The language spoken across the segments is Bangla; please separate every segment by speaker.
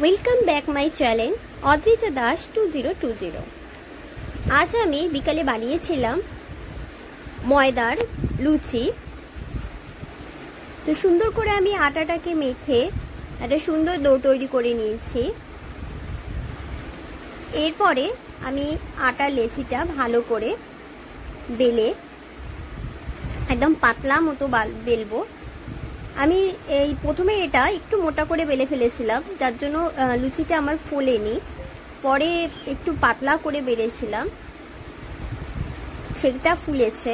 Speaker 1: Welcome back my channel Adrija Das 2020। আজ আমি বিকালে বানিয়েছিলাম ময়দার লুচি। তো সুন্দর করে আমি আটাটাকে মেখে একটা সুন্দর ডো তৈরি করে নিয়েছি। এরপরে আমি আটার লেচিটা ভালো করে বেলে একদম পাতলা মতো বেলবো। আমি এই প্রথমে এটা একটু মোটা করে বেলে ফেলেছিলাম, যার জন্য লুচিটা আমার ফোলেনি। পরে একটু পাতলা করে বেলেছিলাম, সেটা ফুলেছে।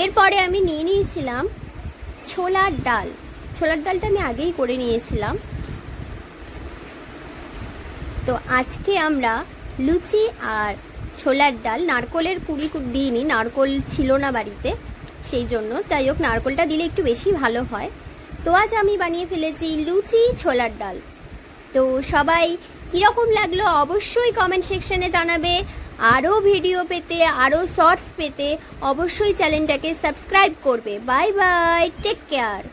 Speaker 1: এরপরে আমি নিয়ে নিয়েছিলাম ছোলার ডাল। ছোলার ডালটা আমি আগেই করে নিয়েছিলাম। তো আজকে আমরা লুচি আর ছোলার ডাল, নারকলের কুড়ি দিইনি, নারকল ছিল না বাড়িতে, সেই জন্য। যাই হোক, নারকলটা দিলে একটু বেশি ভালো হয়। তো আজ আমি বানিয়ে ফেলেছি লুচি ছোলার ডাল। তো সবাই কীরকম লাগলো অবশ্যই কমেন্ট সেকশনে জানাবে। আরও ভিডিও পেতে, আরও শর্টস পেতে অবশ্যই চ্যানেলটাকে সাবস্ক্রাইব করবে। Bye bye, take care.